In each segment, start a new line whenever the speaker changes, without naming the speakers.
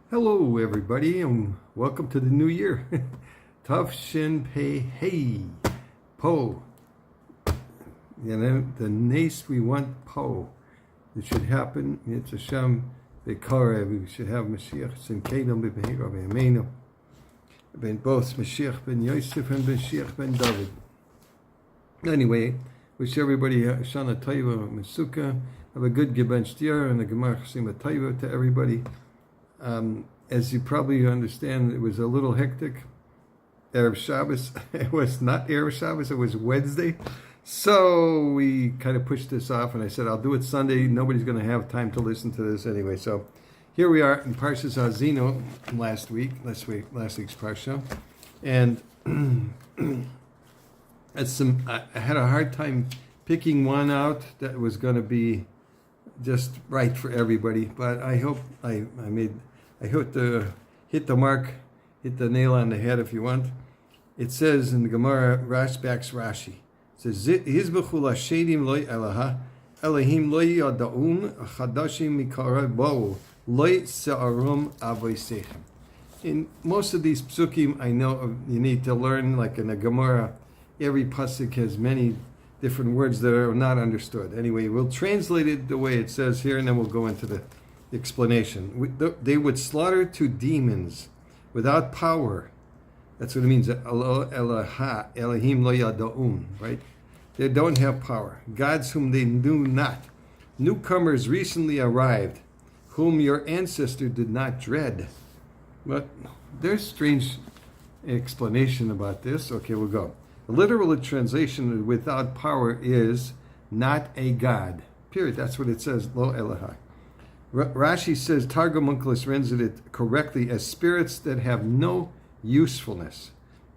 Hello, everybody, and welcome to the new year. Tav Shin Pei Hey Po. You know, the nace we want Po. It should happen. It's Hashem Bekare. We should have Mashiach Sinkedom B'Meira B'Yameinu. Ben both Mashiach Ben Yosef and Mashiach Ben David. Anyway, wish everybody Shana Taiva Mesuka. Have a good Geben Shtir and a Gemar Chasima Taiva to everybody. As you probably understand, it was a little hectic. Erev Shabbos. It was not Erev Shabbos, it was Wednesday. So we kind of pushed this off, and I said, I'll do it Sunday. Nobody's going to have time to listen to this anyway. So here we are in Parshat Azino last week's Parsha. And I had a hard time picking one out that was going to be just right for everybody. But I hope I hit the mark, hit the nail on the head if you want. It says in the Gemara, Rashi. It says, Yizbechu l'shedim loy elaha, Elohim loy yadaum, chadashim mikara bo'u, loy se'arum avoisechem. In most of these psukim, I know you need to learn, like in the Gemara, every pasuk has many different words that are not understood. Anyway, we'll translate it the way it says here, and then we'll go into the explanation. They would slaughter two demons without power. That's what it means. Elohim lo yadaun, right? They don't have power. Gods whom they knew not. Newcomers recently arrived, whom your ancestor did not dread. But there's strange explanation about this. Okay, we'll go. The literal translation without power is not a god. Period. That's what it says. Lo Elohai. Rashi says, Targum Onkelos renders it correctly as spirits that have no usefulness.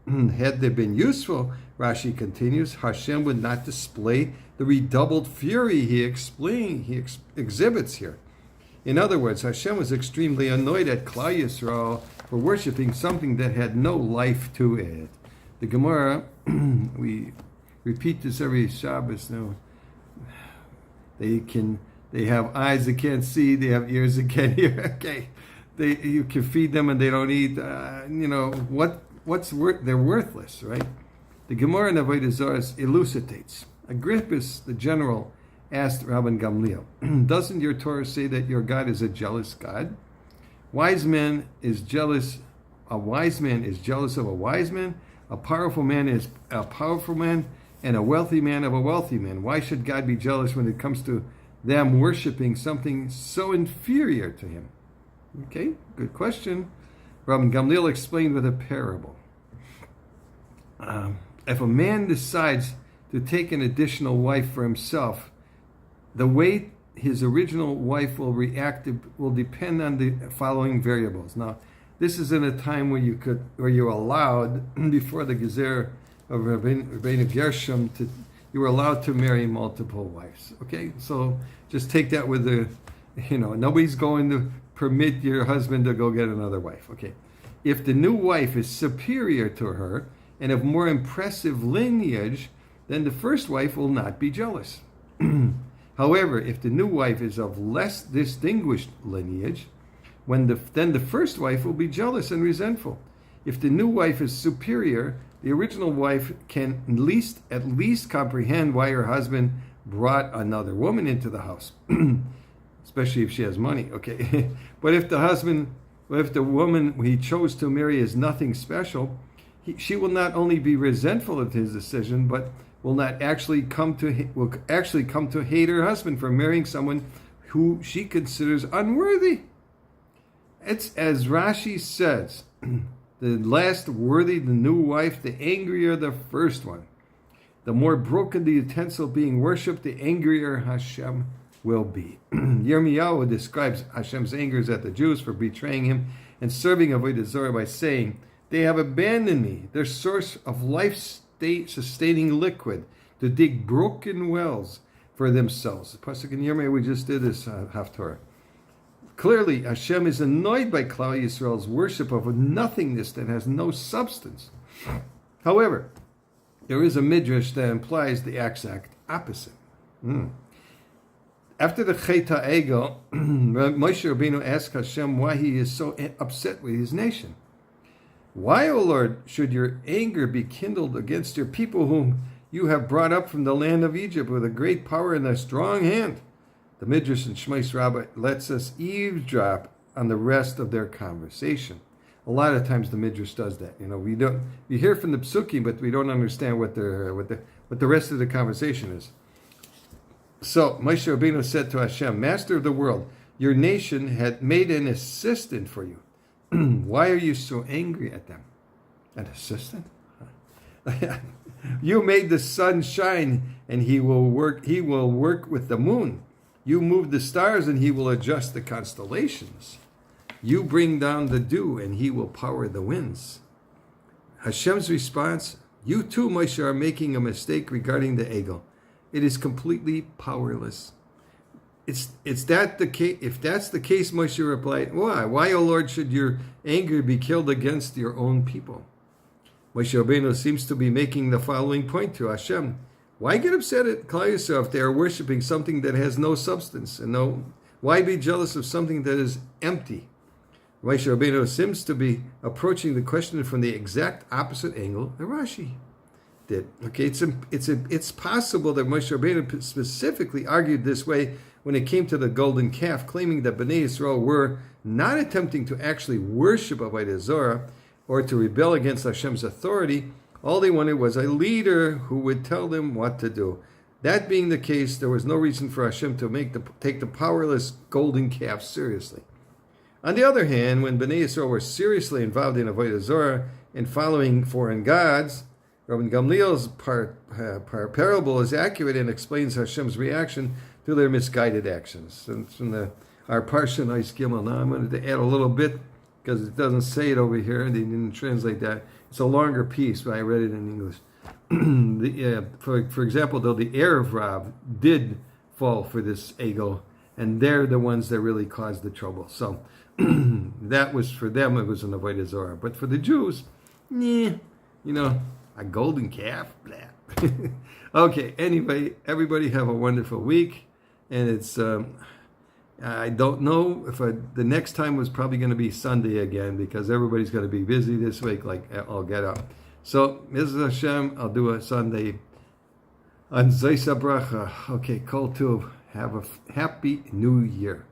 Had they been useful, Rashi continues, Hashem would not display the redoubled fury he exhibits here. In other words, Hashem was extremely annoyed at Klal Yisrael for worshiping something that had no life to it. The Gemara, we repeat this every Shabbos now. They have eyes that can't see. They have ears that can't hear. Okay, you can feed them and they don't eat. They're worthless, right? The Gemara in Avodah Zarah elucidates. Agrippus, the general, asked Rabbi Gamliel, "Doesn't your Torah say that your God is a jealous God? A wise man is jealous of a wise man. A powerful man is a powerful man, and a wealthy man of a wealthy man. Why should God be jealous when it comes to them worshiping something so inferior to him?" Okay, good question. Rabbi Gamliel explained with a parable. If a man decides to take an additional wife for himself, the way his original wife will react will depend on the following variables. Now, this is in a time where you're allowed, before the Gezer of Rabbeinu Gershom, you were allowed to marry multiple wives. Okay, so just take that with nobody's going to permit your husband to go get another wife. Okay, if the new wife is superior to her and of more impressive lineage, then the first wife will not be jealous. However, if the new wife is of less distinguished lineage, then the first wife will be jealous and resentful. If the new wife is superior, the original wife can at least comprehend why her husband brought another woman into the house, especially if she has money. Okay, but if the woman he chose to marry is nothing special, she will not only be resentful of his decision, but will actually come to hate her husband for marrying someone who she considers unworthy. It's as Rashi says, the last worthy the new wife, the angrier the first one. The more broken the utensil being worshipped, the angrier Hashem will be. Yirmiyahu describes Hashem's angers at the Jews for betraying him and serving Avodah Zarah by saying, "They have abandoned me, their source of life-sustaining liquid, to dig broken wells for themselves." The pasuk in Yirmiyahu, we just did this Haftorah. Clearly, Hashem is annoyed by Klal Yisrael's worship of a nothingness that has no substance. However, there is a midrash that implies the exact opposite. After the Chet HaEgel, Moshe Rabbeinu asked Hashem why he is so upset with his nation. Why, O Lord, should your anger be kindled against your people whom you have brought up from the land of Egypt with a great power and a strong hand? The Midrash in Shmos Rabbah lets us eavesdrop on the rest of their conversation. A lot of times the Midrash does that. We hear from the Psukim, but we don't understand what the rest of the conversation is. So Moshe Rabbeinu said to Hashem, Master of the world, your nation had made an assistant for you. Why are you so angry at them? An assistant? You made the sun shine, and he will work with the moon. You move the stars, and he will adjust the constellations. You bring down the dew, and he will power the winds. Hashem's response, you too, Moshe, are making a mistake regarding the Egel. It is completely powerless. Is that the case? If that's the case, Moshe replied, why? Why, O Lord, should your anger be killed against your own people? Moshe Rabbeinu seems to be making the following point to Hashem. Why get upset at Klal Yisrael if they are worshiping something that has no substance? Why be jealous of something that is empty? Moshe Rabbeinu seems to be approaching the question from the exact opposite angle that Rashi did. Okay, it's possible that Moshe Rabbeinu specifically argued this way when it came to the golden calf, claiming that Bnei Yisrael were not attempting to actually worship Avodah Zarah or to rebel against Hashem's authority. All they wanted was a leader who would tell them what to do. That being the case, there was no reason for Hashem to take the powerless golden calf seriously. On the other hand, when Bnei Yisrael were seriously involved in Avodah Zarah and following foreign gods, Rabbi Gamliel's parable is accurate and explains Hashem's reaction to their misguided actions. And from our Parshat Ice Gimel, now I'm going to add a little bit because it doesn't say it over here. They didn't translate that. It's a longer piece, but I read it in English. For example, though, the heir of Rav did fall for this ego, and they're the ones that really caused the trouble. So that was, for them, it was an Avodah Zarah. But for the Jews, a golden calf, blah. Okay, anyway, everybody have a wonderful week. And it's, I don't know if the next time was probably going to be Sunday again because everybody's going to be busy this week, like I'll get up. So, Mrs. Hashem, I'll do a Sunday on Zeisa Bracha. Okay, Kol Tuv. Have a happy new year.